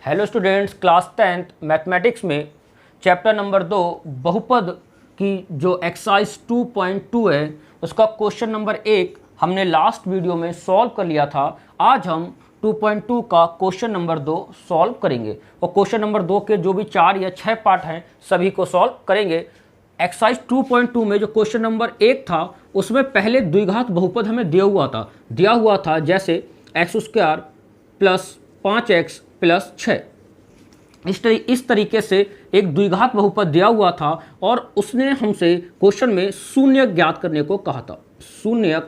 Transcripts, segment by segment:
Hello students, class 10th mathematics में chapter number 2 बहुपद की जो एक्सरसाइज 2.2 है उसका क्वेश्चन नंबर 1 हमने लास्ट वीडियो में सॉल्व कर लिया था। आज हम 2.2 का क्वेश्चन नंबर 2 सॉल्व करेंगे और क्वेश्चन नंबर 2 के जो भी 4 या 6 पार्ट हैं सभी को सॉल्व करेंगे। एक्सरसाइज 2.2 में जो क्वेश्चन नंबर 1 था उसमें पहले द्विघात बहुपद हमें दिया हुआ था जैसे x² प्लस 5x प्लस 6। इस तरीके से एक द्विघात बहुपद दिया हुआ था और उसने हमसे क्वेश्चन में शून्य ज्ञात करने को कहा था। शून्य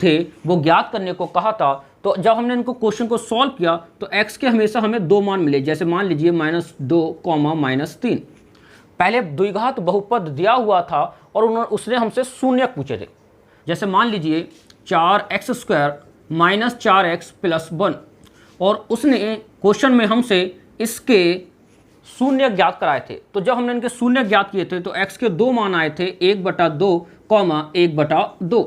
थे वो ज्ञात करने को कहा था। तो जब हमने इनको क्वेश्चन को सॉल्व किया तो x के हमेशा हमें दो मान मिले, जैसे मान लीजिए -2, -3। पहले द्विघात बहुपद दिया हुआ था और उसने हमसे शून्य पूछे थे, जैसे मान लीजिए 4x² - 4x प्लस 1 और उसने क्वेश्चन में हमसे इसके शून्य ज्ञात कराए थे। तो जब हमने इनके शून्य ज्ञात किए थे तो x के दो मान आए थे 1/2, 1/2।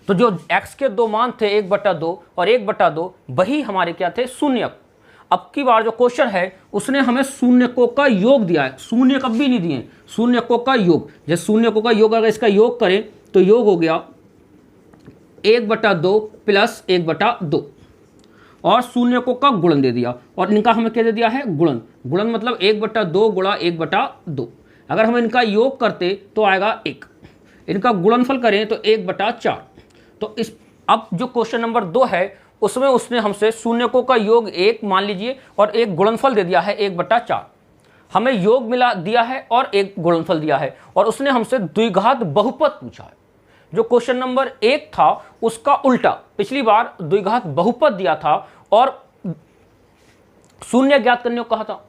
तो जो x के दो मान थे 1/2 और 1/2 वही हमारे क्या थे, शून्य। अब की बार जो क्वेश्चन है उसने हमें शून्यकों का योग दिया है, शून्य कभी नहीं दिए, शून्यकों का योग। जैसे शून्यकों का योग अगर इसका योग करें तो योग हो गया 1/2 प्लस 1/2 और शून्यकों का गुणन दे दिया और इनका हमें क्या दे दिया है, गुणन। गुणन मतलब 1/2 गुणा 1/2। अगर हम इनका योग करते तो आएगा 1, इनका गुणनफल करें तो 1/4। तो इस अब जो क्वेश्चन नंबर 2 है उसमें उसने हमसे शून्यकों का योग 1 मान लीजिए और एक गुणनफल दे दिया है 1/4। हमें योग मिला दिया है और एक गुणनफल दिया है और उसने हमसे द्विघात बहुपद पूछा है। जो क्वेश्चन नंबर 1 था उसका उल्टा, पिछली बार द्विघात बहुपद दिया था और शून्य ज्ञात करने को कहा था।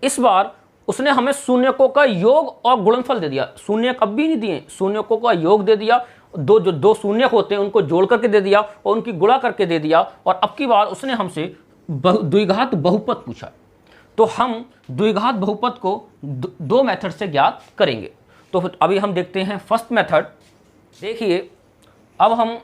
इस बार उसने हमें शून्यकों का योग और गुणनफल दे दिया। शून्य कभी नहीं दिए, शून्यकों का योग दे दिया, जो दो शून्य होते हैं उनको जोड़ करके दे दिया और उनकी गुणा करके दे दिया। और अब की बार उसने हमसे द्विघात बहुपद पूछा। तो हम द्विघात बहुपद को दो मेथड से ज्ञात करेंगे। तो अभी हम देखते हैं फर्स्ट मेथड। देखिए, अब हम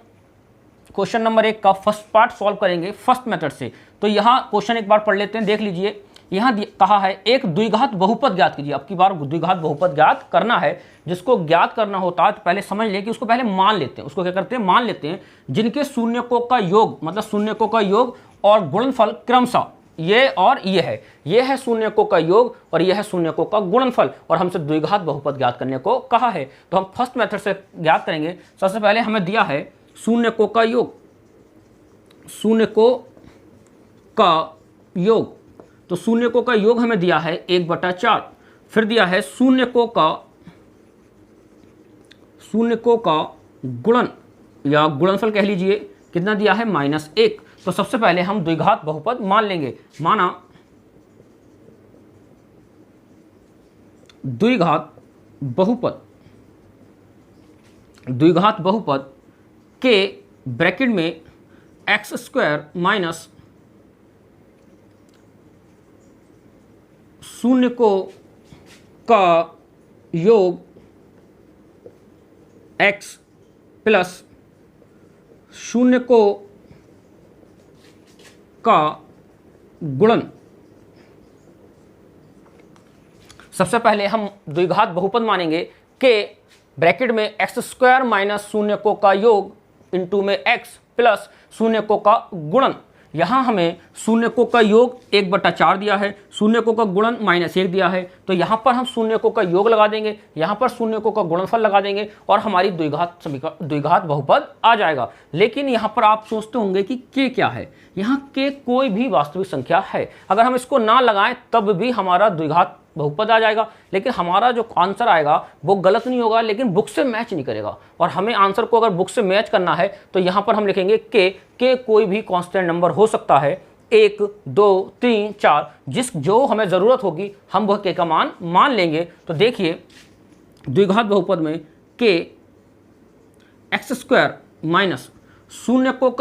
क्वेश्चन नंबर 1 का फर्स्ट पार्ट सॉल्व करेंगे फर्स्ट मेथड से। तो यहाँ क्वेश्चन एक बार पढ़ लेते हैं, देख लीजिए। यहाँ कहा है एक द्विघात बहुपद ज्ञात कीजिए। अब की बार द्विघात बहुपद ज्ञात करना है। जिसको ज्ञात करना होता है तो पहले समझ लें कि उसको पहले मान लेते हैं। उसको क्या करते हैं, मान लेते हैं। जिनके शून्यकों का योग मतलब शून्यकों का योग और गुणनफल क्रमशः ये और ये है, ये है शून्यकों का योग और ये है शून्यकों का गुणनफल और हमसे द्विघात बहुपद ज्ञात करने को कहा है। तो हम फर्स्ट मेथड से ज्ञात करेंगे। सबसे पहले हमें दिया है शून्यकों का योग, शून्यकों का योग। तो शून्यकों का योग हमें दिया है 1/4। फिर दिया है शून्यकों का गुणन या गुणनफल कह लीजिए, कितना दिया है, -1। तो सबसे पहले हम द्विघात बहुपद मान लेंगे। माना द्विघात बहुपद के ब्रैकेट में x² माइनस शून्यकों का योग x प्लस शून्यकों का गुणन। सबसे पहले हम द्विघात बहुपद मानेंगे के ब्रैकेट में x² माइनस शून्यकों का योग इंटू में x प्लस शून्यकों का गुणन। यहाँ हमें शून्यकों का योग 1/4 दिया है, शून्यकों का गुणन -1 दिया है। तो यहाँ पर हम शून्यकों का योग लगा देंगे, यहाँ पर शून्यकों का गुणनफल लगा देंगे और हमारी द्विघात बहुपद आ जाएगा। लेकिन यहाँ पर आप सोचते होंगे कि के क्या है। यहाँ के कोई भी वास्तविक संख्या है, अगर हम इसको ना लगाएं तब भी हमारा द्विघात बहुपद आ जाएगा। लेकिन हमारा जो आंसर आएगा वो गलत नहीं होगा, लेकिन बुक से मैच नहीं करेगा। और हमें आंसर को अगर बुक से मैच करना है तो यहाँ पर हम लिखेंगे के कोई भी कांस्टेंट नंबर हो सकता है, 1, 2, 3, 4, जो हमें ज़रूरत होगी हम वह के का मान लेंगे। तो देखिए, द्विघात बहुपद में के x² माइनस शून्यकों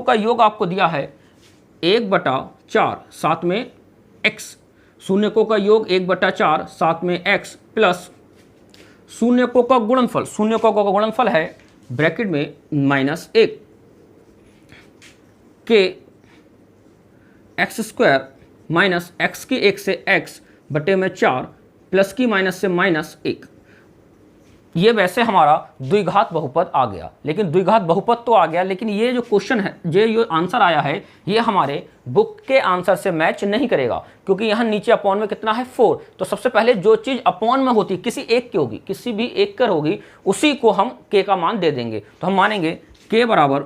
का योग आपको दिया है 1/4, साथ में x। शून्यकों का योग 1/4, साथ में x प्लस शून्यकों का गुणनफल है ब्रैकेट में -1 के x² माइनस एक्स की 1 से x बटे में 4 प्लस की माइनस से -1। ये वैसे हमारा द्विघात बहुपद आ गया, लेकिन द्विघात बहुपद तो आ गया, लेकिन ये जो क्वेश्चन है, ये आंसर आया है, ये हमारे बुक के आंसर से मैच नहीं करेगा, क्योंकि यहाँ नीचे अपॉन में कितना है 4। तो सबसे पहले जो चीज़ अपॉन में होती किसी एक की होगी, किसी भी एक कर होगी, उसी को हम k का मान दे देंगे। तो हम मानेंगे k बराबर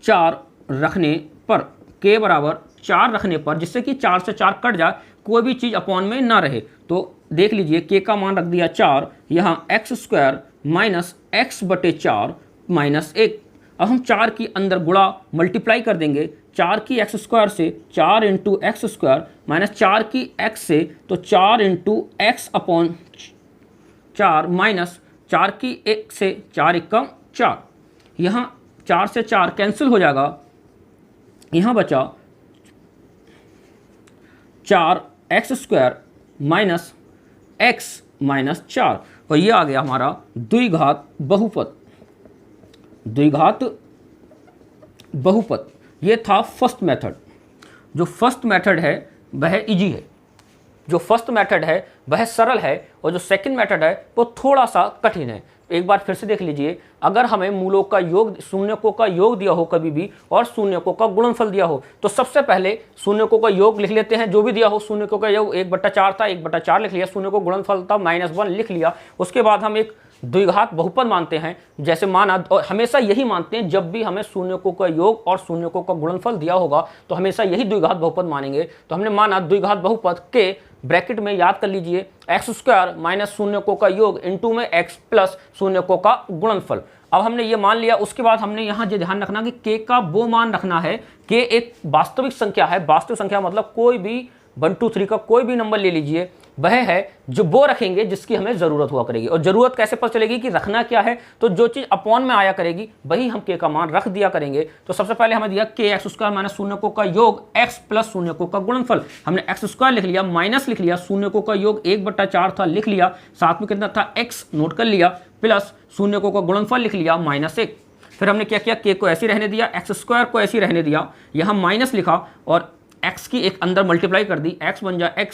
4 रखने पर, k बराबर 4 रखने पर, जिससे कि 4 से 4 कट जाए, कोई भी चीज़ अपॉन में ना रहे। तो देख लीजिए k का मान रख दिया 4, यहाँ x² माइनस x बटे 4 माइनस 1। अब हम 4 की अंदर गुणा मल्टीप्लाई कर देंगे, 4 की x² से 4 इंटू x² माइनस 4 की x से, तो 4 इंटू x अपॉन 4 माइनस 4 की 1 से 4 एकम 4। यहाँ 4 से 4 कैंसिल हो जाएगा, यहाँ बचा 4x² माइनस x माइनस 4, और ये आ गया हमारा द्विघात बहुपद। द्विघात बहुपद ये था फर्स्ट मेथड। जो फर्स्ट मेथड है वह इजी है, जो फर्स्ट मेथड है वह सरल है, और जो सेकंड मेथड है वो थोड़ा सा कठिन है। एक बार फिर से देख लीजिए, अगर हमें मूलों का योग, शून्यकों का योग दिया हो कभी भी, और शून्यकों का गुणनफल दिया हो, तो सबसे पहले शून्यकों का योग लिख लेते हैं, जो भी दिया हो। शून्यकों का योग 1/4 था, 1/4 लिख लिया। शून्य को गुणनफल था -1 लिख लिया। उसके बाद हम एक द्विघात बहुपद मानते हैं, जैसे माना, और हमेशा यही मानते हैं, जब भी हमें शून्यकों का योग और शून्यकों का गुणनफल दिया होगा तो हमेशा यही द्विघात बहुपद मानेंगे। तो हमने माना द्विघात बहुपद के ब्रैकेट में याद कर लीजिए x² माइनस शून्यकों का योग इंटू में x प्लस शून्यकों का गुणनफल। अब हमने ये मान लिया। उसके बाद हमने यहाँ जो ध्यान रखना कि k का वो मान रखना है, k एक वास्तविक संख्या है। वास्तविक संख्या मतलब कोई भी 1 2 3 का कोई भी नंबर ले लीजिए, वह है जो वो रखेंगे जिसकी हमें ज़रूरत हुआ करेगी। और ज़रूरत कैसे पता चलेगी कि रखना क्या है, तो जो चीज़ अपॉन में आया करेगी वही हम k का मान रख दिया करेंगे। तो सबसे पहले हमें दिया k x² माइनस शून्यकों का योग x प्लस शून्यकों का गुणनफल। हमने x² लिख लिया, माइनस लिख लिया, शून्यकों का योग 1/4 था लिख लिया, साथ में कितना था x नोट कर लिया, प्लस शून्यकों का गुणनफल लिख लिया -1। फिर हमने क्या किया, k को ऐसे रहने दिया, x² को ऐसे रहने दिया, यहाँ माइनस लिखा और x की एक अंदर मल्टीप्लाई कर दी, x बन जाए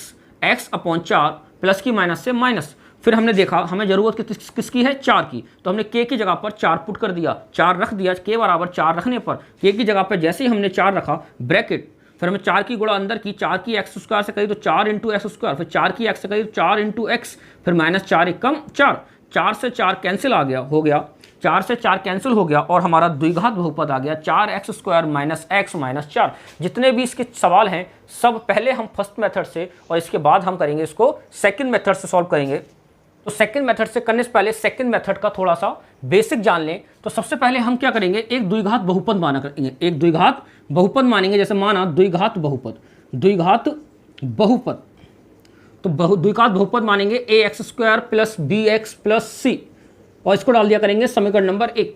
x अपॉन 4 प्लस की माइनस से माइनस। फिर हमने देखा हमें ज़रूरत किसकी है, 4 की, तो हमने k की जगह पर 4 पुट कर दिया, 4 रख दिया। k बराबर 4 रखने पर k की जगह पर जैसे ही हमने 4 रखा, ब्रैकेट, फिर हमें 4 की गुणा अंदर की, 4 की x² से करी तो 4 इंटू x², फिर 4 की x से करी तो 4 इंटू x, फिर -4 एकम 4, 4 से 4 कैंसिल आ गया, हो गया 4 से 4 कैंसिल हो गया, और हमारा द्विघात बहुपद आ गया 4x² माइनस x माइनस 4। जितने भी इसके सवाल हैं सब पहले हम फर्स्ट मेथड से, और इसके बाद हम करेंगे इसको सेकंड मेथड से सॉल्व करेंगे। तो सेकंड मेथड से करने से पहले सेकंड मेथड का थोड़ा सा बेसिक जान लें। तो सबसे पहले हम क्या करेंगे, एक द्विघात बहुपद माना करेंगे, एक द्विघात बहुपद मानेंगे। जैसे माना द्विघात बहुपद, द्विघात बहुपद, तो द्विघात बहुपद मानेंगे ax² plus bx plus c, और इसको डाल दिया करेंगे समीकरण नंबर 1।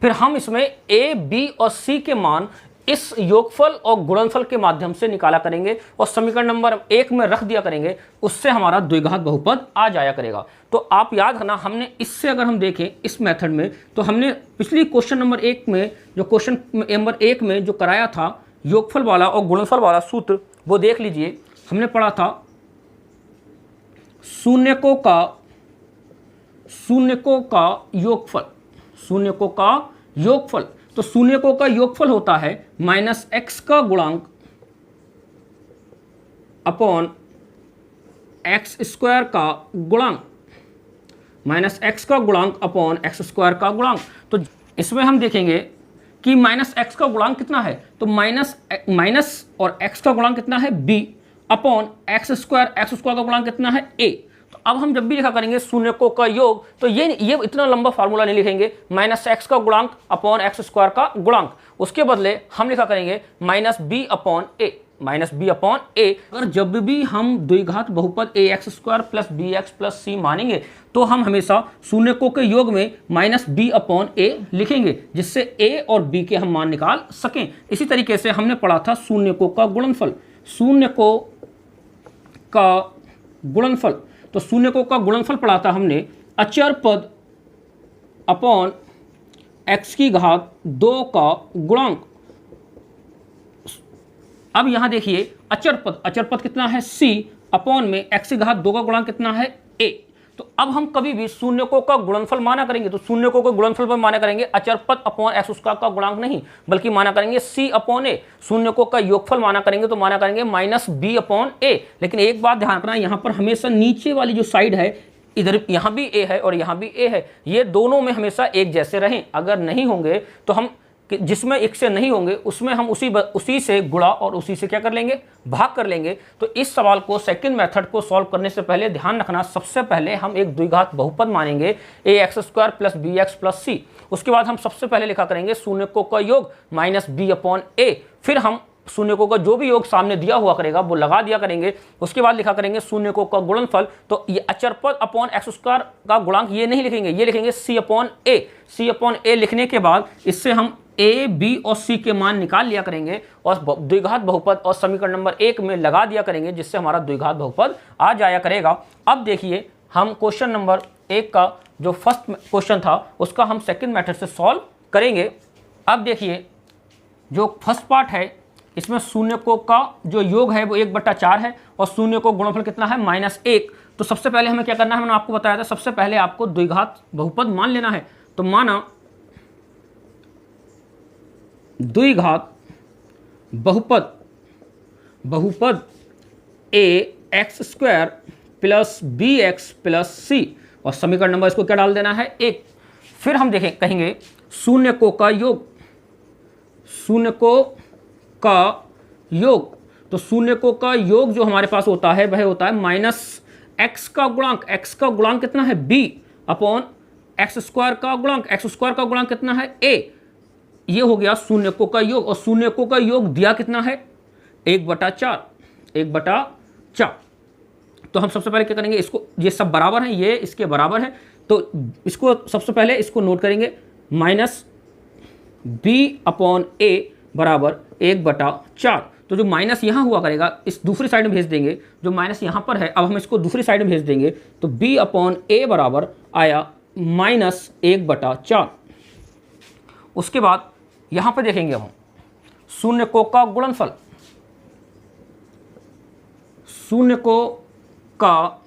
फिर हम इसमें a, b और c के मान इस योगफल और गुणनफल के माध्यम से निकाला करेंगे, और समीकरण नंबर 1 में रख दिया करेंगे, उससे हमारा द्विघात बहुपद आ जाया करेगा। तो आप याद रखना, हमने इससे अगर हम देखें इस मेथड में, तो हमने पिछली क्वेश्चन नंबर 1 में, जो क्वेश्चन नंबर 1 में जो कराया था योगफल वाला और गुणनफल वाला सूत्र, वो देख लीजिए। हमने पढ़ा था शून्यकों का योगफल, शून्यकों का योगफल। तो शून्यकों का योगफल होता है -x का गुणांक अपॉन x² का गुणांक, -x का गुणांक अपॉन x² का गुणांक। तो इसमें हम देखेंगे कि -x का गुणांक कितना है, तो माइनस और x का गुणांक कितना है b अपॉन x² का गुणांक कितना है a। तो अब हम जब भी लिखा करेंगे शून्यकों का योग, तो ये इतना लंबा फार्मूला नहीं लिखेंगे, -x का गुणांक अपॉन x² का गुणांक, उसके बदले हम लिखा करेंगे -b upon a, -b upon a। अगर जब भी हम द्विघात बहुपद ax² plus bx plus c मानेंगे, तो हम हमेशा शून्यकों के योग में -b अपॉन a लिखेंगे, जिससे a और b के हम मान निकाल सकें। इसी तरीके से हमने पढ़ा था शून्यकों का गुणनफल, शून्यकों का गुणनफल। तो शून्यकों का गुणनफल पढ़ा था हमने, अचर पद अपॉन x की घात 2 का गुणांक। अब यहाँ देखिए अचर पद, अचर पद कितना है c अपॉन में x की घात 2 का गुणांक कितना है a। तो अब हम कभी भी शून्यकों का गुणनफल माना करेंगे तो शून्यकों को गुणनफल पर माना करेंगे अचर पद अपॉन एक्स स्क्वायर का गुणांक नहीं, बल्कि माना करेंगे c अपॉन a। शून्यकों का योगफल माना करेंगे तो माना करेंगे माइनस b अपॉन a। लेकिन एक बात ध्यान रखना, यहाँ पर हमेशा नीचे वाली जो साइड है, इधर यहाँ भी a है और यहाँ भी a है, ये दोनों में हमेशा एक जैसे रहें। अगर नहीं होंगे तो हम जिसमें एक से नहीं होंगे उसमें हम उसी से गुणा और उसी से क्या कर लेंगे, भाग कर लेंगे। तो इस सवाल को सेकंड मेथड को सॉल्व करने से पहले ध्यान रखना, सबसे पहले हम एक द्विघात बहुपद मानेंगे ax² plus bx plus c। उसके बाद हम सबसे पहले लिखा करेंगे शून्यकों का योग माइनस b अपॉन a। फिर हम शून्यकों का जो भी योग सामने दिया हुआ करेगा वो लगा दिया करेंगे। उसके बाद लिखा करेंगे शून्यकों का गुणनफल, तो ये अचर पद अपॉन एक्स स्क्वायर का गुणांक ये नहीं लिखेंगे, ये लिखेंगे c upon a। c upon a लिखने के बाद इससे हम a, b और c के मान निकाल लिया करेंगे और द्विघात बहुपद और समीकरण नंबर 1 में लगा दिया करेंगे, जिससे हमारा द्विघात बहुपद आ जाया करेगा। अब देखिए हम क्वेश्चन नंबर 1 का जो फर्स्ट क्वेश्चन था उसका हम सेकंड मेथड से सॉल्व करेंगे। अब देखिए जो फर्स्ट पार्ट है इसमें शून्यकों का जो योग है वो 1/4 है और शून्य को गुणनफल कितना है -1। तो सबसे पहले हमें क्या करना है, मैंने आपको बताया था सबसे पहले आपको द्विघात बहुपद मान लेना है। तो माना द्विघात बहुपद ax² plus bx plus c और समीकरण नंबर इसको क्या डाल देना है 1। फिर हम देखें कहेंगे शून्यकों का योग, शून्यकों का योग। तो शून्यकों का योग जो हमारे पास होता है वह होता है माइनस x का गुणांक, x का गुणांक कितना है b अपॉन x² का गुणांक, x² का गुणांक कितना है a। ये हो गया शून्यकों का योग और शून्यकों का योग दिया कितना है 1/4। तो हम सबसे पहले क्या करेंगे, इसको ये सब बराबर है, ये इसके बराबर है, तो इसको सबसे पहले इसको नोट करेंगे माइनस b अपॉन a बराबर 1/4। तो जो माइनस यहाँ हुआ करेगा इस दूसरी साइड में भेज देंगे, जो माइनस यहाँ पर है अब हम इसको दूसरी साइड में भेज देंगे, तो b अपॉन a बराबर आया -1/4। उसके बाद यहाँ पर देखेंगे हम शून्यकों का गुणनफल, शून्यकों का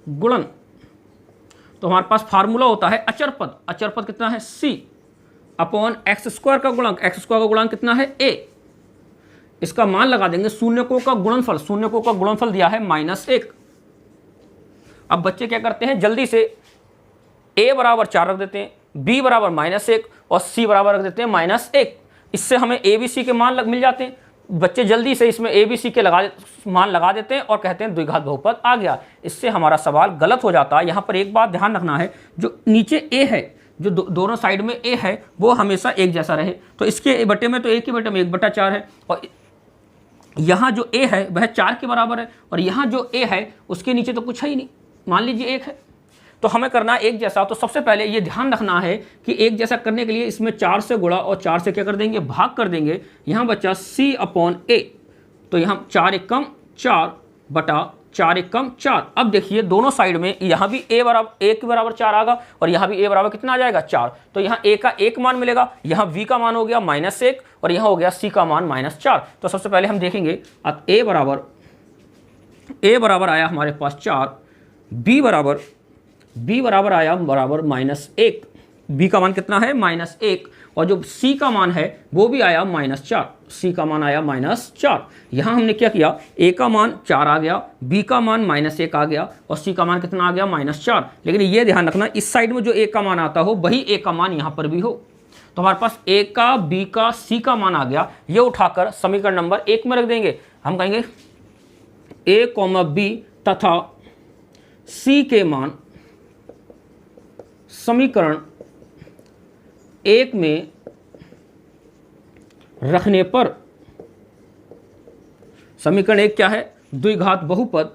गुणन। तो हमारे पास फार्मूला होता है अचर पद, अचर पद कितना है c अपॉन x² का गुणांक, x² का गुणांक कितना है a। इसका मान लगा देंगे शून्यकों का गुणनफल, शून्यकों का गुणनफल दिया है -1। अब बच्चे क्या करते हैं, जल्दी से a बराबर 4 रख देते हैं, b बराबर -1 और c बराबर रख देते हैं -1। इससे हमें a b c के मान मिल जाते हैं। बच्चे जल्दी से इसमें a b c के मान लगा देते हैं और कहते हैं द्विघात बहुपद आ गया। इससे हमारा सवाल गलत हो जाता है। यहाँ पर एक बात ध्यान रखना है, जो नीचे a है, जो दोनों साइड में a है वो हमेशा एक जैसा रहे। तो इसके बटे में तो a के बटे में 1/4 है और यहाँ जो a है वह 4 के बराबर है और यहाँ जो a है उसके नीचे तो कुछ है ही नहीं, मान लीजिए 1 है। तो हमें करना है एक जैसा। तो सबसे पहले ये ध्यान रखना है कि एक जैसा करने के लिए इसमें 4 से गुणा और 4 से क्या कर देंगे, भाग कर देंगे। यहाँ बचा c अपॉन a, तो यहाँ 4 एकम 4 बटा 4 एकम 4। अब देखिए दोनों साइड में यहाँ भी a के बराबर 4 आएगा और यहाँ भी a बराबर कितना आ जाएगा 4। तो यहाँ a का 1 मान मिलेगा, यहाँ v का मान हो गया -1 और यहाँ हो गया c का मान -4। तो सबसे पहले हम देखेंगे अब a बराबर आया हमारे पास 4, b बराबर आया बराबर -1, b का मान कितना है -1 और जो c का मान है वो भी आया -4, c का मान आया -4। यहाँ हमने क्या किया, a का मान 4 आ गया, b का मान -1 आ गया और c का मान कितना आ गया -4। लेकिन ये ध्यान रखना इस साइड में जो a का मान आता हो वही a का मान यहाँ पर भी हो। तो हमारे पास a का, b का, c का मान आ गया। ये उठाकर समीकरण नंबर 1 में रख देंगे। हम कहेंगे a, b तथा c के मान समीकरण 1 में रखने पर, समीकरण 1 क्या है, द्विघात बहुपद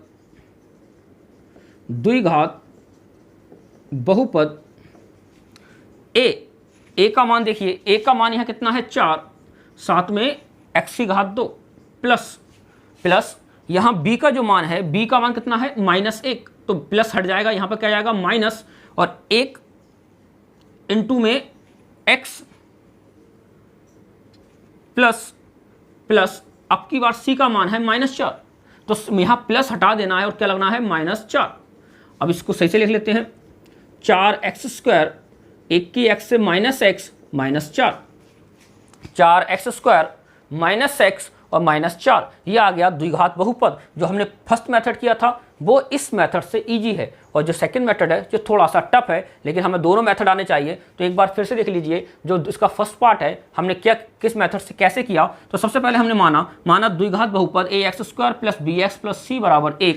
a का मान देखिए, a का मान यहाँ कितना है 4, साथ में x की घात 2 प्लस यहाँ b का जो मान है, b का मान कितना है -1, तो प्लस हट जाएगा, यहाँ पर क्या जाएगा माइनस और 1 इंटू में x प्लस अब की बार c का मान है -4, तो यहाँ प्लस हटा देना है और क्या लगना है -4। अब इसको सही से लिख लेते हैं, 4x², एक की x से -x -4, 4x² -x और -4, ये आ गया द्विघात बहुपद। जो हमने फर्स्ट मेथड किया था वो इस मेथड से इजी है, और जो सेकंड मेथड है जो थोड़ा सा टफ है, लेकिन हमें दोनों मेथड आने चाहिए। तो एक बार फिर से देख लीजिए, जो इसका फर्स्ट पार्ट है हमने क्या किस मेथड से कैसे किया। तो सबसे पहले हमने माना द्विघात बहुपद ax² + bx + c बराबर 1,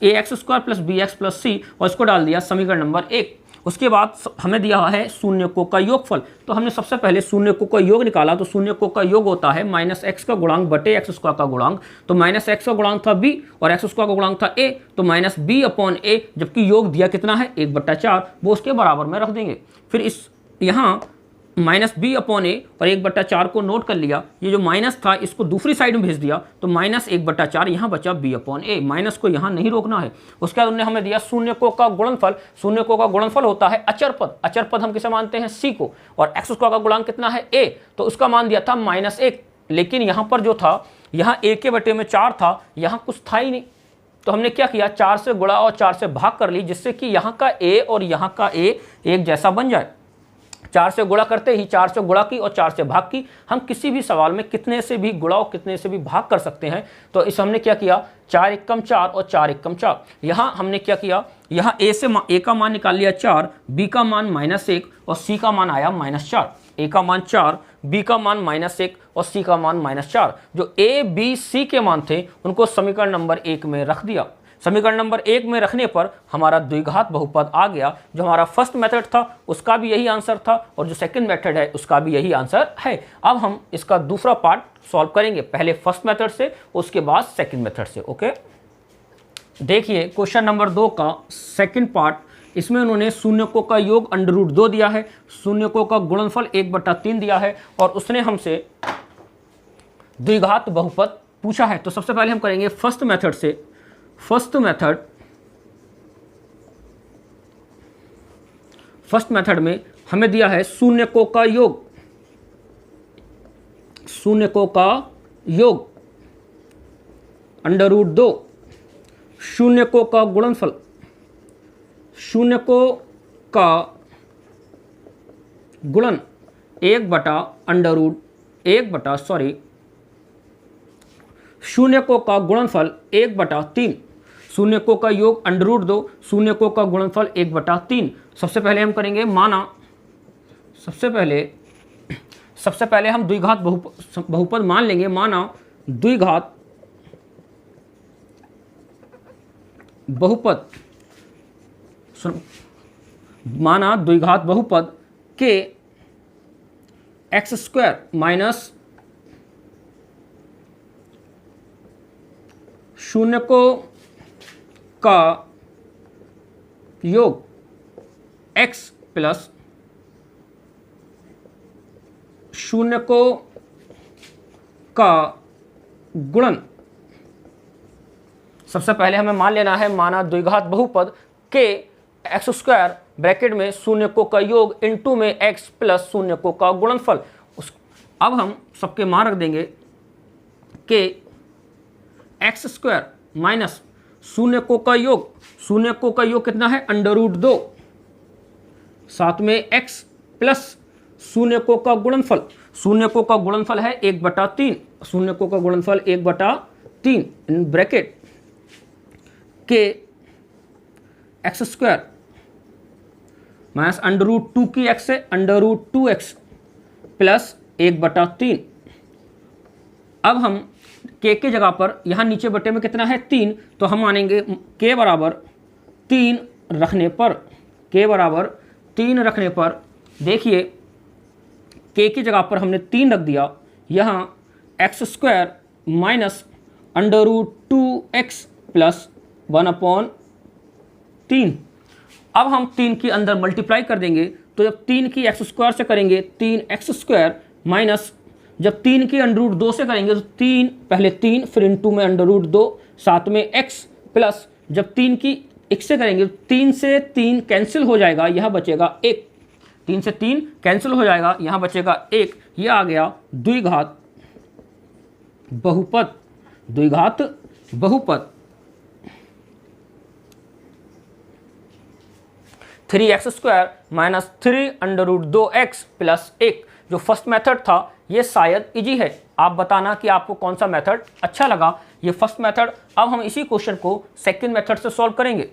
ax² + bx + c, और इसको डाल दिया समीकरण नंबर 1। उसके बाद हमें दिया है शून्यकों का योगफल, तो हमने सबसे पहले शून्यकों का योग निकाला। तो शून्यकों का योग होता है -x का गुणांक बटे x² का गुणांक, तो -x का गुणांक था b और x² का गुणांक था a, तो -b/a, जबकि योग दिया कितना है 1/4, वो उसके बराबर में रख देंगे। फिर इस यहाँ -b/a और 1/4 को नोट कर लिया, ये जो माइनस था इसको दूसरी साइड में भेज दिया, तो -1/4 यहाँ बचा b/a, माइनस को यहाँ नहीं रोकना है। उसके बाद उन्होंने हमें दिया शून्यकों का गुणनफल। शून्यकों का गुणनफल होता है अचर पद, अचर पद हम किसे मानते हैं c को, और x² का गुणांक कितना है a, तो उसका मान दिया था -1, लेकिन यहाँ पर जो था यहाँ a के बटे में 4 था, यहाँ कुछ था ही नहीं, तो हमने क्या किया 4 से गुणा और 4 से भाग कर ली, जिससे कि यहाँ का a और यहाँ का a एक जैसा बन जाए। 4 से गुणा करते ही 4 से गुणा की और 4 से भाग की, हम किसी भी सवाल में कितने से भी गुणा और कितने से भी भाग कर सकते हैं। तो इस हमने क्या किया 4 एकम 4 और 4 एकम 4। यहाँ हमने क्या किया, यहाँ a का मान निकाल लिया 4, b का मान -1 और c का मान आया -4। a का मान 4, b का मान -1 और c का मान -4। जो a b c के मान थे उनको समीकरण नंबर 1 में रख दिया। समीकरण नंबर 1 में रखने पर हमारा द्विघात बहुपद आ गया। जो हमारा फर्स्ट मेथड था उसका भी यही आंसर था, और जो सेकंड मेथड है उसका भी यही आंसर है। अब हम इसका दूसरा पार्ट सॉल्व करेंगे, पहले फर्स्ट मेथड से उसके बाद सेकंड मेथड से। ओके, देखिए क्वेश्चन नंबर 2 का सेकंड पार्ट, इसमें उन्होंने शून्यकों का योग √2 दिया है, शून्यकों का गुणनफल 1/3 दिया है, और उसने हमसे द्विघात बहुपद पूछा है। तो सबसे पहले हम करेंगे फर्स्ट मेथड से। फर्स्ट मेथड में हमें दिया है शून्यकों का योग, शून्यकों का योग √2, शून्यकों का गुणनफल, शून्यकों का गुणन 1/√1 शून्यकों का गुणनफल 1/3, शून्यकों का योग √2, शून्यकों का गुणनफल 1/3। सबसे पहले हम करेंगे सबसे पहले हम द्विघात बहुपद मान लेंगे। माना द्विघात बहुपद के x² माइनस शून्यकों का योग x प्लस शून्यकों का गुणन। सबसे पहले हमें मान लेना है, माना द्विघात बहुपद के x² ब्रैकेट में शून्यकों का योग इनटू में x प्लस शून्यकों का गुणनफल। अब हम सबके मान रख देंगे के x² माइनस शून्यकों का योग कितना है √2, साथ में x प्लस शून्यकों का गुणनफल, शून्यकों का गुणनफल है 1/3, शून्यकों का गुणनफल 1/3 इन ब्रैकेट के x² माइनस √2 की x से √2x प्लस 1/3। अब हम k की जगह पर यहाँ नीचे बटे में कितना है 3, तो हम मानेंगे k बराबर 3 रखने पर देखिए k की जगह पर हमने 3 रख दिया, यहाँ x² माइनस √2x प्लस 1/3। अब हम 3 के अंदर मल्टीप्लाई कर देंगे, तो जब 3 की x² से करेंगे 3x² माइनस जब 3 की √2 से करेंगे तो 3 पहले 3 फिर इनटू में √2 साथ में x प्लस जब 3 की x से करेंगे तो 3 से 3 कैंसिल हो जाएगा, यहाँ बचेगा 1, 3 से 3 कैंसिल हो जाएगा, यहाँ बचेगा 1। यह आ गया द्विघात बहुपद। द्विघात बहुपद 3x² माइनस 3√2x प्लस 1, जो फर्स्ट मेथड था ये शायद इजी है। आप बताना कि आपको कौन सा मेथड अच्छा लगा, ये फर्स्ट मेथड। अब हम इसी क्वेश्चन को सेकंड मेथड से सॉल्व करेंगे।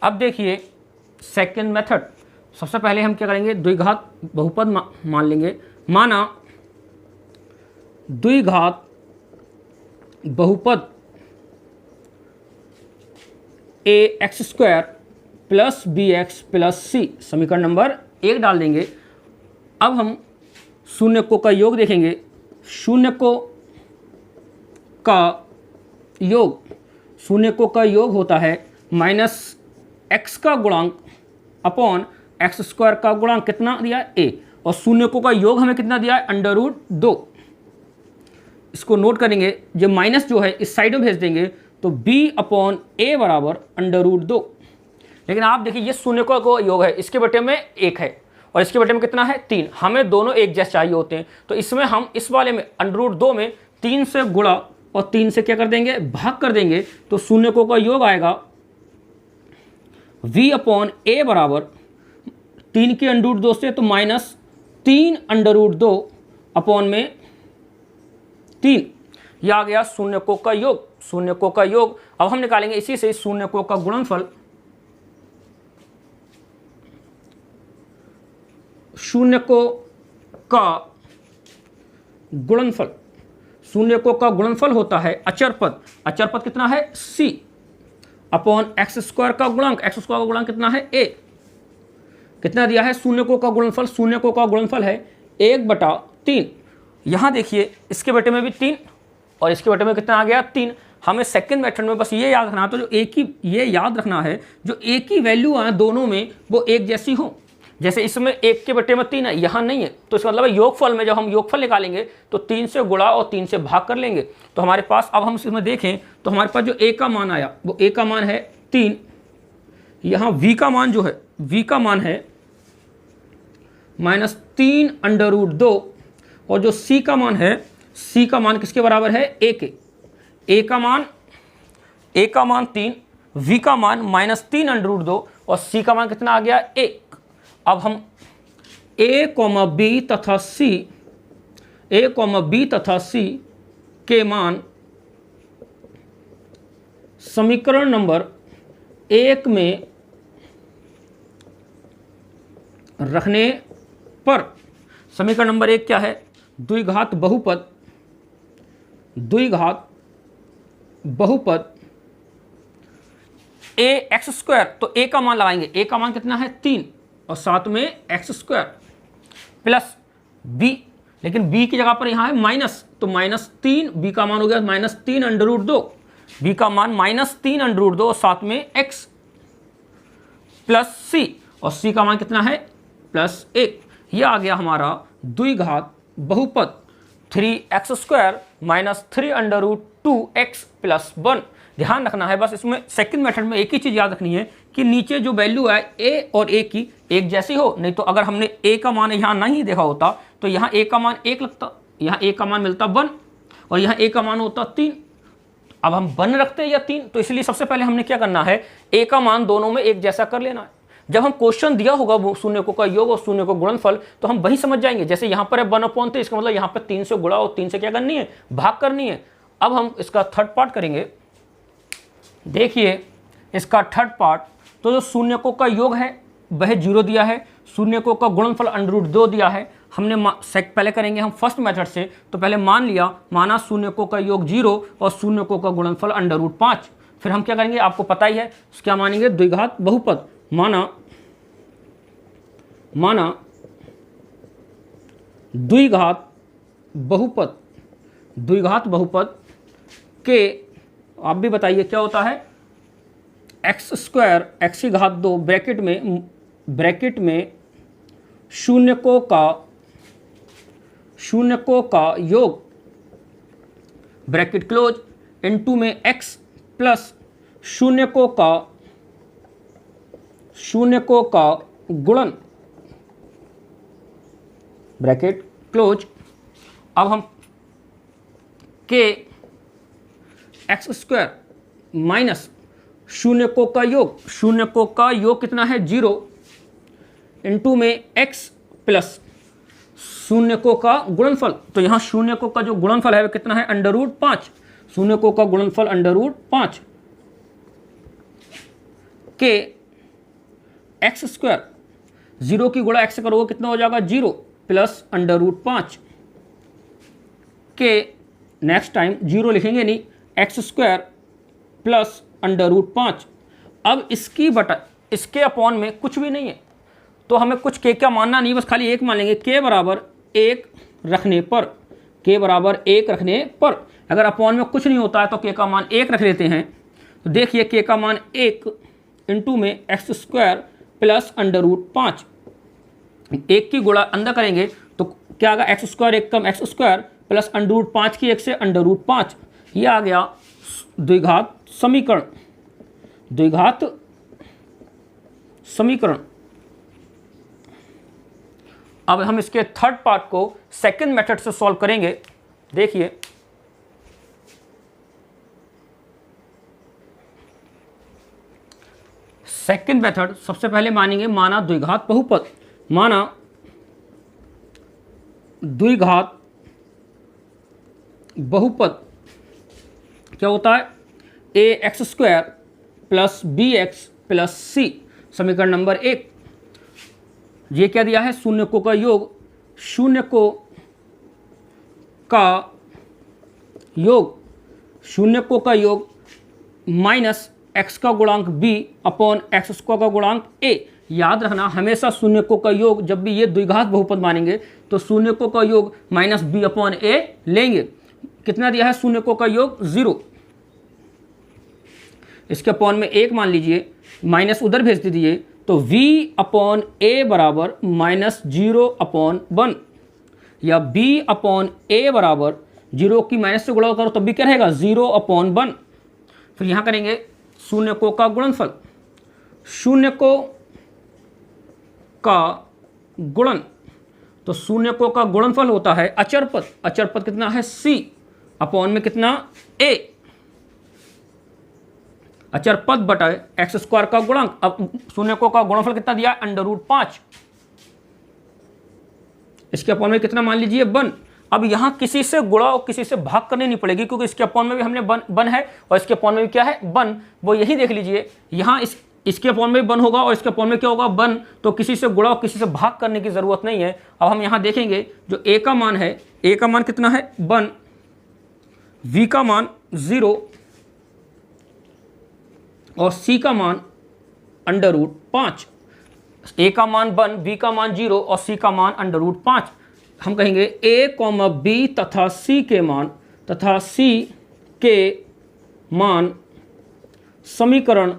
अब देखिए सेकंड मेथड, सबसे पहले हम क्या करेंगे, द्विघात बहुपद मान लेंगे। माना द्विघात बहुपद ax² plus bx plus c, समीकरण नंबर 1 डाल देंगे। अब हम शून्यकों का योग देखेंगे। शून्यकों का योग होता है माइनस x का गुणांक अपॉन x² का गुणांक, कितना दिया है a, और शून्यकों का योग हमें कितना दिया है √2। इसको नोट करेंगे, जो माइनस जो है इस साइड में भेज देंगे तो b/a बराबर √2। लेकिन आप देखिए ये शून्यकों का योग है, इसके बटे में 1 है और इसके बटे में कितना है 3। हमें दोनों एक जैसे चाहिए होते हैं, तो इसमें हम इस वाले में √2 में 3 से गुणा और 3 से क्या कर देंगे, भाग कर देंगे। तो शून्यकों का योग आएगा v/a बराबर 3 के √2 से तो माइनस 3√2 अपॉन में 3, यह आ गया शून्यकों का योग। शून्यकों का योग अब हम निकालेंगे इसी से शून्यकों का गुणनफल। शून्यकों का गुणनफल, शून्यकों का गुणनफल होता है अचर पद। अचर पद कितना है c अपॉन x² का गुणांक, x² का गुणांक कितना है a, कितना दिया है शून्यकों का गुणनफल। शून्यकों का गुणनफल है 1/3। यहाँ देखिए इसके बटे में भी 3 और इसके बटे में कितना आ गया 3। हमें सेकंड मेथड में बस ये याद रखना, तो जो एक ही ये याद रखना है, जो एक ही वैल्यू है दोनों में वो एक जैसी हो। जैसे इसमें 1 के बटे में 3 है, यहाँ नहीं है, तो इसका मतलब योगफल में जब हम योगफल निकालेंगे तो 3 से गुणा और 3 से भाग कर लेंगे। तो हमारे पास अब हम इसमें देखें तो हमारे पास जो a का मान आया वो a का मान है 3। यहाँ v का मान जो है, v का मान है माइनस 3√2 और जो c का मान है, c का मान किसके बराबर है a के। a का मान 3, v का मान माइनस 3√2 और c का मान कितना आ गया 1। अब हम a, b तथा c के मान समीकरण नंबर 1 में रखने पर, समीकरण नंबर 1 क्या है, द्विघात बहुपद ax², तो a का मान लगाएंगे, a का मान कितना है 3 और साथ में x² प्लस b, लेकिन b की जगह पर यहाँ है माइनस, तो -3, b का मान हो गया -3√2, b का मान -3√2 और साथ में x प्लस c, और c का मान कितना है +1। यह आ गया हमारा द्विघात बहुपद 3x² माइनस 3√2x प्लस 1। ध्यान रखना है बस, इसमें सेकंड मेथड में एक ही चीज़ याद रखनी है कि नीचे जो वैल्यू है a और a की एक जैसी हो। नहीं तो अगर हमने a का मान यहाँ नहीं देखा होता तो यहाँ a का मान 1 लगता, यहाँ a का मान मिलता 1 और यहाँ a का मान होता 3। अब हम 1 रखते हैं या 3, तो इसलिए सबसे पहले हमने क्या करना है, a का मान दोनों में एक जैसा कर लेना है। जब हम क्वेश्चन दिया होगा शून्यकों का योग और शून्य को गुणनफल, तो हम वही समझ जाएंगे। जैसे यहाँ पर है 1/3, इसका मतलब यहाँ पर 3 से गुणा और 3 से क्या करनी है, भाग करनी है। अब हम इसका थर्ड पार्ट करेंगे। देखिए इसका थर्ड पार्ट, तो जो शून्यकों का योग है वह 0 दिया है, शून्यकों का गुणनफल √2 दिया है। हमने पहले करेंगे हम फर्स्ट मेथड से, तो पहले माना शून्यकों का योग 0 और शून्यकों का गुणनफल √5। फिर हम क्या करेंगे, आपको पता ही है क्या मानेंगे, द्विघात बहुपद। माना द्विघात बहुपद के, आप भी बताइए क्या होता है, x² x⁻² ब्रैकेट में शून्यकों का योग ब्रैकेट क्लोज इनटू में x प्लस शून्यकों का गुणन ब्रैकेट क्लोज। अब हम के एक्स स्क्वायर माइनस शून्यकों का योग, शून्यकों का योग कितना है 0 इंटू में x प्लस शून्यकों का गुणनफल। तो यहाँ शून्यकों का जो गुणनफल है वो कितना है √5, शून्यकों का गुणनफल √5 के एक्स स्क्वायर, 0 की गुणा x से करोगे कितना हो जाएगा 0 प्लस √5 के नेक्स्ट टाइम 0 लिखेंगे नहीं, एक्स स्क्वायर प्लस √5। अब इसकी बटा इसके अपॉन में कुछ भी नहीं है तो हमें कुछ के क्या मानना नहीं, बस खाली एक मान लेंगे, के बराबर 1 रखने पर, के बराबर 1 रखने पर। अगर अपॉन में कुछ नहीं होता है तो के का मान 1 रख लेते हैं। तो देखिए के का मान 1 इंटू में एक्स स्क्वायर प्लस √5, 1 की गुणा अंदर करेंगे तो क्या आएगा एक्स स्क्वायर 1 कम एक्स स्क्वायर प्लस √5 की 1 से √5, ये आ गया द्विघात समीकरण, द्विघात समीकरण। अब हम इसके थर्ड पार्ट को सेकंड मेथड से सॉल्व करेंगे। देखिए सेकंड मेथड सबसे पहले मानेंगे, माना द्विघात बहुपद, माना द्विघात बहुपद क्या होता है ax² plus bx plus c, समीकरण नंबर 1। ये क्या दिया है शून्यकों का योग, शून्यकों का योग, शून्यकों का योग माइनस x का गुणांक b अपॉन x स्क्वायर का गुणांक a। याद रखना हमेशा शून्यकों का योग, जब भी ये द्विघात बहुपद मानेंगे तो शून्यकों का योग माइनस b अपॉन a लेंगे। कितना दिया है शून्यकों का योग 0, इसके अपॉन में 1 मान लीजिए, माइनस उधर भेज दीजिए तो v अपॉन a बराबर -0/1 या b अपॉन a बराबर 0 की माइनस से गुणा करो तब भी क्या रहेगा 0/1। फिर यहाँ करेंगे शून्यकों का गुणनफल, शून्यकों का गुणन, तो शून्यकों का गुणनफल होता है अचर पद, अचर पद कितना है c अपॉन में कितना a, अचर पद बटा एक्स स्क्वायर का गुणांक। अब शून्यकों का गुणनफल कितना दिया √5, इसके अपॉन में कितना मान लीजिए 1। अब यहाँ किसी से गुणा और किसी से भाग करनी नहीं पड़ेगी क्योंकि इसके अपॉन में भी हमने 1 है और इसके अपॉन में भी क्या है 1, वो यही देख लीजिए। यहाँ इसके अपॉन में भी 1 होगा और इसके अपॉन में क्या होगा 1, तो किसी से गुणा और किसी से भाग करने की जरूरत नहीं है। अब हम यहाँ देखेंगे जो a का मान है, a का मान कितना है 1, v का मान 0 और c का मान √5। a का मान 1, b का मान 0 और c का मान √5। हम कहेंगे a, b तथा c के मान समीकरण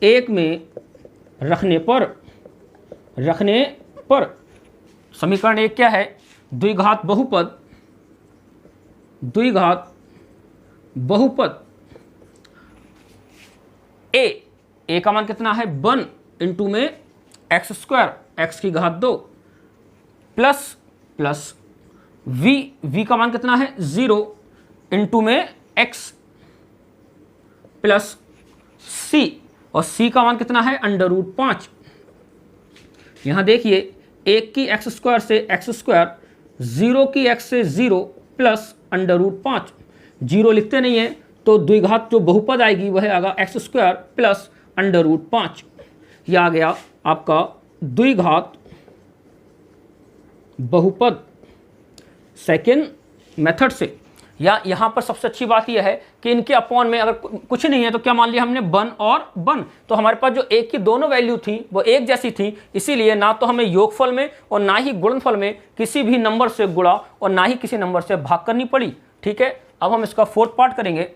1 में रखने पर समीकरण 1 क्या है द्विघात बहुपद, द्विघात बहुपद a का मान कितना है 1 इंटू में एक्स स्क्वायर x की घात 2 प्लस v का मान कितना है 0 इंटू में x प्लस c और c का मान कितना है √5। यहाँ देखिए 1 की एक्स स्क्वायर से एक्स स्क्वायर, 0 की x से 0 प्लस √5, 0 लिखते नहीं है तो द्विघात जो बहुपद आएगी वह आएगा x² प्लस √5। यह आ गया आपका द्विघात बहुपद सेकेंड मेथड से। या यहाँ पर सबसे अच्छी बात यह है कि इनके अपॉन में अगर कुछ नहीं है तो क्या मान लिया हमने 1 और 1, तो हमारे पास जो एक की दोनों वैल्यू थी वो एक जैसी थी, इसीलिए ना तो हमें योगफल में और ना ही गुणनफल में किसी भी नंबर से गुणा और ना ही किसी नंबर से भाग करनी पड़ी। ठीक है, अब हम इसका फोर्थ पार्ट करेंगे।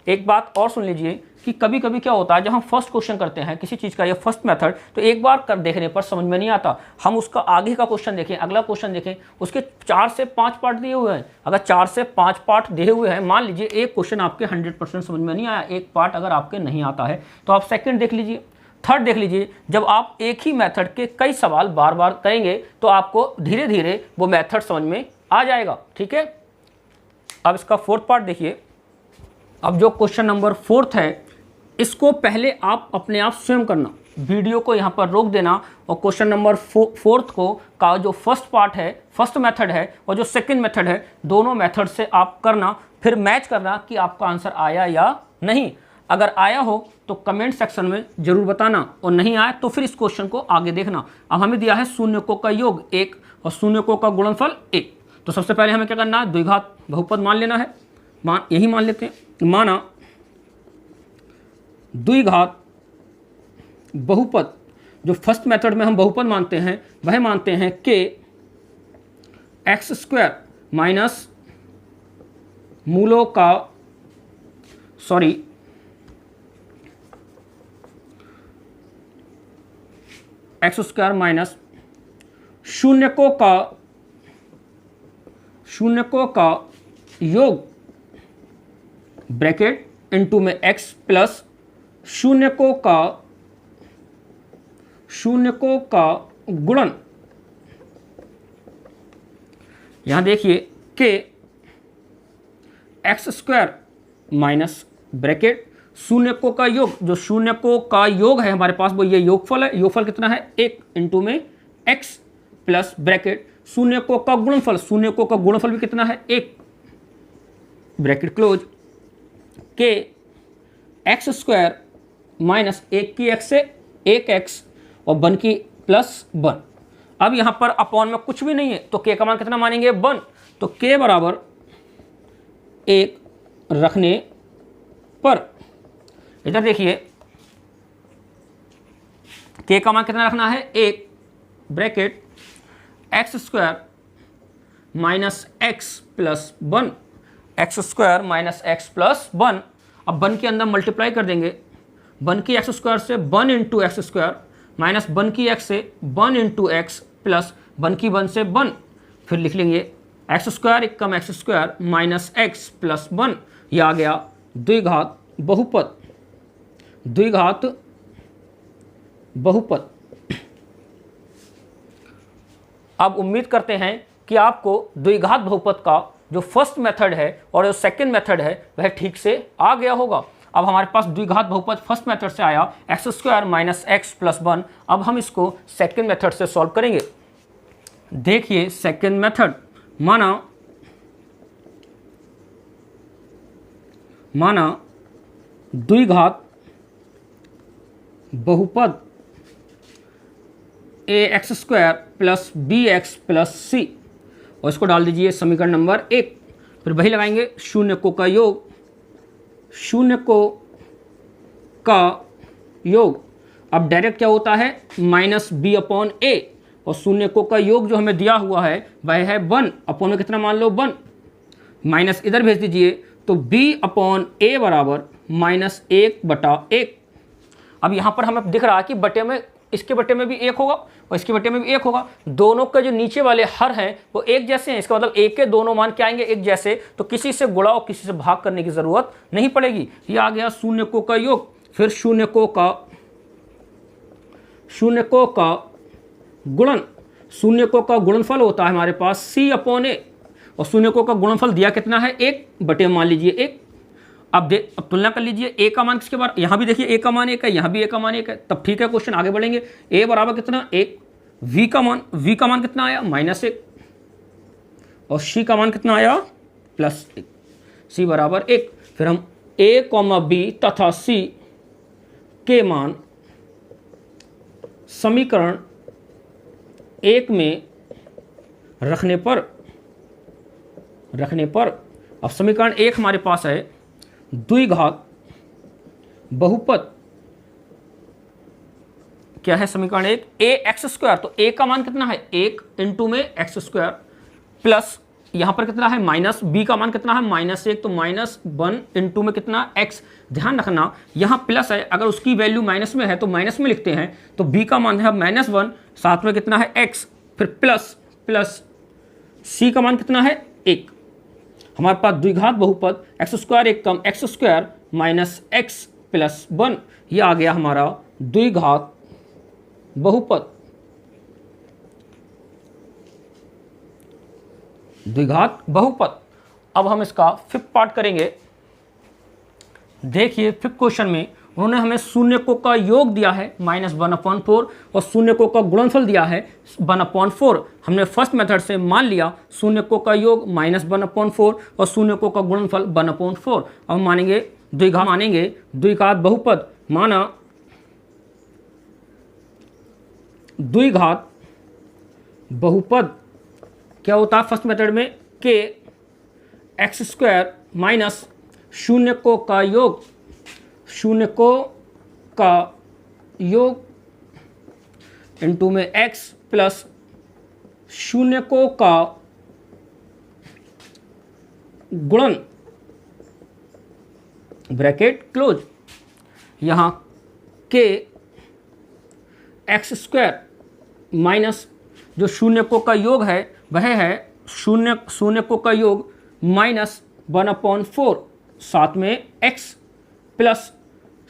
एक बात और सुन लीजिए कि कभी कभी क्या होता है जब हम फर्स्ट क्वेश्चन करते हैं किसी चीज़ का, ये फर्स्ट मेथड, तो एक बार कर देखने पर समझ में नहीं आता, हम उसका आगे का क्वेश्चन देखें, अगला क्वेश्चन देखें, उसके 4 से 5 पार्ट दिए हुए हैं। अगर 4 से 5 पार्ट दिए हुए हैं, मान लीजिए एक क्वेश्चन आपके 100% समझ में नहीं आया, एक पार्ट अगर आपके नहीं आता है तो आप सेकेंड देख लीजिए, थर्ड देख लीजिए। जब आप एक ही मेथड के कई सवाल बार बार करेंगे तो आपको धीरे धीरे वो मेथड समझ में आ जाएगा। ठीक है, अब इसका फोर्थ पार्ट देखिए। अब जो क्वेश्चन नंबर 4 है, इसको पहले आप अपने आप स्वयं करना, वीडियो को यहाँ पर रोक देना और क्वेश्चन नंबर 4 को का जो फर्स्ट पार्ट है, फर्स्ट मेथड है और जो सेकंड मेथड है, दोनों मेथड से आप करना, फिर मैच करना कि आपका आंसर आया या नहीं। अगर आया हो तो कमेंट सेक्शन में जरूर बताना और नहीं आया तो फिर इस क्वेश्चन को आगे देखना। अब हमें दिया है शून्यकों का योग 1 और शून्यकों का गुणनफल 1। तो सबसे पहले हमें क्या करना है, द्विघात बहुपद मान लेना है। यही मान लेते हैं। माना द्विघात बहुपद, जो फर्स्ट मेथड में हम बहुपद मानते हैं वह मानते हैं कि x² माइनस मूलों का x² माइनस शून्यकों का योग ब्रैकेट इनटू में x प्लस शून्यकों का गुणन। यहां देखिए कि x² माइनस ब्रैकेट शून्यकों का योग, जो शून्यकों का योग है हमारे पास वो ये योगफल है। योगफल कितना है 1 इंटू में x प्लस ब्रैकेट शून्यकों का गुणनफल, शून्यकों का गुणनफल भी कितना है 1 ब्रैकेट क्लोज के x² माइनस 1 की x से 1x और 1 की प्लस 1। अब यहां पर अपॉन में कुछ भी नहीं है तो k का मान कितना मानेंगे 1, तो k बराबर 1 रखने पर इधर देखिए k का मान कितना रखना है 1 bracket x² minus x plus 1, x² minus x plus 1। अब 1 के अंदर मल्टीप्लाई कर देंगे, 1 की x² से 1 इंटू x² माइनस 1 की x से 1 इंटू x प्लस 1 की 1 से 1। फिर लिख लेंगे x² एकम x² माइनस x प्लस 1। यह आ गया द्विघात बहुपद, द्विघात बहुपद। अब उम्मीद करते हैं कि आपको द्विघात बहुपद का जो फर्स्ट मेथड है और जो सेकंड मेथड है वह ठीक से आ गया होगा। अब हमारे पास द्विघात बहुपद फर्स्ट मेथड से आया x² माइनस x प्लस 1। अब हम इसको सेकंड मेथड से सॉल्व करेंगे। देखिए सेकंड मेथड, माना द्विघात बहुपद ax² plus bx plus c और इसको डाल दीजिए समीकरण नंबर 1। फिर वही लगाएंगे शून्यकों का योग, शून्यकों का योग। अब डायरेक्ट क्या होता है माइनस b अपॉन a और शून्यकों का योग जो हमें दिया हुआ है वह है 1 अपॉन में कितना मान लो 1, माइनस इधर भेज दीजिए तो b अपॉन a बराबर माइनस 1/1। अब यहाँ पर हमें दिख रहा है कि बटे में, इसके बटे में भी 1 होगा और इसके बटे में भी 1 होगा। दोनों के जो नीचे वाले हर हैं वो एक जैसे हैं, इसका मतलब एक के दोनों मान क्या आएंगे एक जैसे, तो किसी से गुणा और किसी से भाग करने की जरूरत नहीं पड़ेगी। ये आ गया शून्यकों का योग। फिर शून्यकों का गुणन, शून्यकों का गुणनफल होता है हमारे पास c अपॉन a और शून्यकों का गुणनफल दिया कितना है 1 बटे मान लीजिए 1। अब तुलना कर लीजिए a का मान किसके बार, यहाँ भी देखिए a का मान 1 है, यहाँ भी a का मान 1 है, तब ठीक है क्वेश्चन आगे बढ़ेंगे। a बराबर कितना 1, v का मान कितना आया -1 और c का मान कितना आया +1, c बराबर 1। फिर हम a, b तथा c के मान समीकरण 1 में रखने पर अब समीकरण 1 हमारे पास है द्विघात बहुपद, क्या है समीकरण 1 ax², तो a का मान कितना है 1 इंटू में x² प्लस यहाँ पर कितना है माइनस b का मान कितना है -1 तो -1 इंटू में कितना x। ध्यान रखना यहाँ प्लस है, अगर उसकी वैल्यू माइनस में है तो माइनस में लिखते हैं, तो b का मान है -1, साथ में कितना है x, फिर प्लस c का मान कितना है 1। हमारे पास द्विघात बहुपद x² एकम x² माइनस x प्लस 1, ये आ गया हमारा द्विघात बहुपद। द्विघात बहुपद। अब हम इसका 5th पार्ट करेंगे। देखिए फिफ्थ क्वेश्चन में उन्होंने हमें शून्यकों का योग दिया है -1/4 और शून्यकों का गुणनफल दिया है 1/4। हमने फर्स्ट मेथड से मान लिया शून्यकों का योग -1/4 और शून्यकों का गुणनफल 1/4। अब मानेंगे द्विघात बहुपद, माना द्विघात बहुपद क्या होता है फर्स्ट मेथड में, के x² माइनस शून्यकों का योग, शून्यकों का योग इनटू में x प्लस शून्यकों का गुणन, ब्रैकेट क्लोज। यहाँ के x² माइनस जो शून्यकों का योग है वह है शून्यकों का योग -1/4, साथ में x प्लस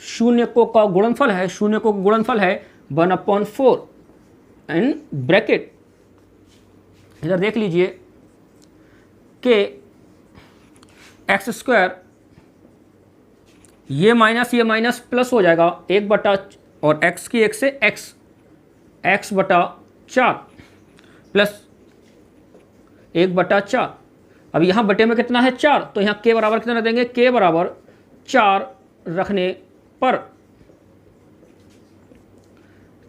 शून्यकों का गुणनफल है, शून्यकों का गुणनफल है 1/4 इन ब्रैकेट। इधर देख लीजिए कि x², ये माइनस प्लस हो जाएगा 1 और x की 1 से x/4 प्लस 1/4। अब यहाँ बटे में कितना है 4, तो यहाँ k बराबर कितना रख देंगे, k बराबर 4 रखने पर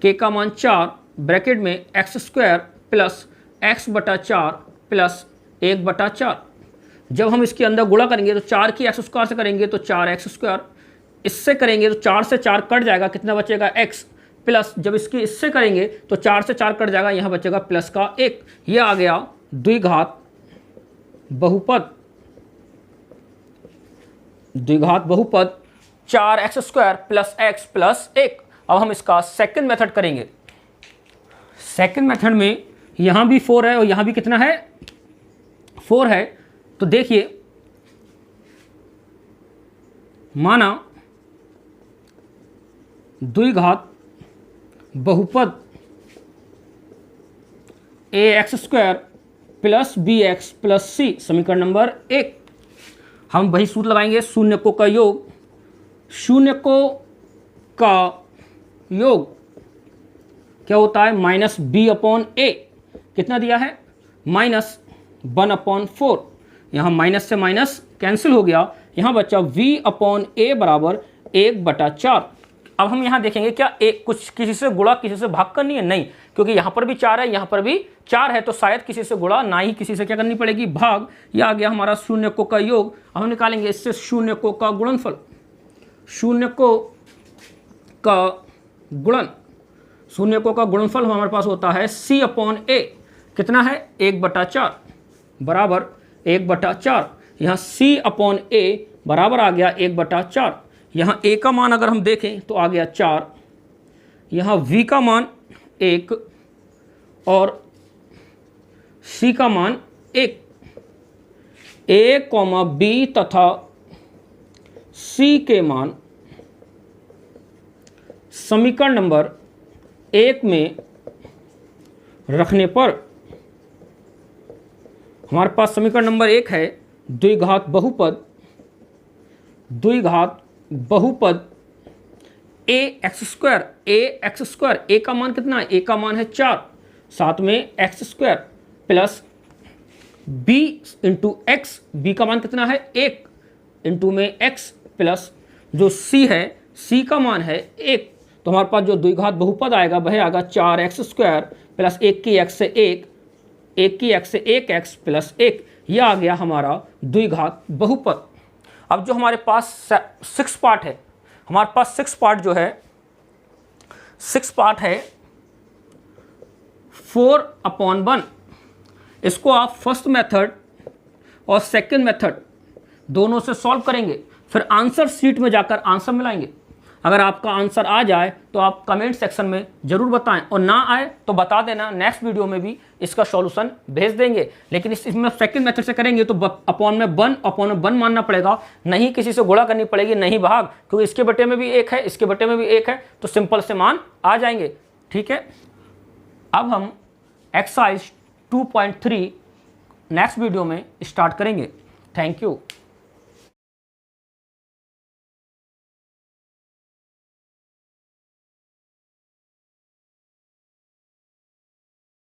k का मान 4 ब्रैकेट में x² प्लस x/4 प्लस 1/4। जब हम इसके अंदर गुणा करेंगे तो 4 की x² से करेंगे तो 4x², इससे करेंगे तो 4 से 4 कट जाएगा, कितना बचेगा x, प्लस जब इसकी इससे करेंगे तो 4 से 4 कट जाएगा, यहाँ बचेगा प्लस का 1। यह आ गया द्विघात बहुपद, द्विघात बहुपद 4x² प्लस x प्लस 1। अब हम इसका सेकंड मेथड करेंगे। सेकंड मेथड में यहाँ भी 4 है और यहाँ भी कितना है 4 है। तो देखिए माना द्विघात बहुपद ax² plus bx plus c, समीकरण नंबर 1। हम वही सूत्र लगाएंगे, शून्यकों का योग, शून्यकों का योग क्या होता है -b/a, कितना दिया है -1/4। यहाँ माइनस से माइनस कैंसिल हो गया, यहाँ बचा v/a बराबर 1/4। अब हम यहाँ देखेंगे क्या एक कुछ किसी से गुणा किसी से भाग करनी है, नहीं, क्योंकि यहाँ पर भी 4 है यहाँ पर भी 4 है, तो शायद किसी से गुणा ना ही किसी से क्या करनी पड़ेगी, भाग। यह आ गया हमारा शून्यकों का योग। अब हम निकालेंगे इससे शून्यकों का गुणनफल, शून्यकों का गुणन, शून्यकों का गुणनफल हमारे पास होता है c/a, कितना है 1/4 बराबर 1/4। यहाँ c/a बराबर आ गया 1/4। यहाँ a का मान अगर हम देखें तो आ गया 4, यहाँ v का मान 1 और c का मान 1। a, b तथा c के मान समीकरण नंबर 1 में रखने पर हमारे पास समीकरण नंबर 1 है द्विघात बहुपद, द्विघात बहुपद ax², a का मान कितना है, a का मान है 4, साथ में x² plus b into x, b का मान कितना है 1 इंटू में x प्लस जो c है, c का मान है 1। तो हमारे पास जो द्विघात बहुपद आएगा वह आएगा 4x² प्लस 1 की x से 1 की x से 1x प्लस 1। यह आ गया हमारा द्विघात बहुपद। अब जो हमारे पास 6 पार्ट है, हमारे पास 6 पार्ट जो है 6 पार्ट है 4/1। इसको आप फर्स्ट मेथड और सेकंड मेथड दोनों से सॉल्व करेंगे, फिर आंसर शीट में जाकर आंसर मिलाएंगे। अगर आपका आंसर आ जाए तो आप कमेंट सेक्शन में ज़रूर बताएं, और ना आए तो बता देना, नेक्स्ट वीडियो में भी इसका सॉल्यूशन भेज देंगे। लेकिन इसमें सेकंड मेथड से करेंगे तो अपॉन में 1 मानना पड़ेगा, नहीं किसी से गुणा करनी पड़ेगी, नहीं भाग, क्योंकि इसके बटे में भी 1 है, इसके बटे में भी 1 है, तो सिंपल से मान आ जाएंगे। ठीक है, अब हम एक्सरसाइज 2.3 नेक्स्ट वीडियो में स्टार्ट करेंगे। Thank you.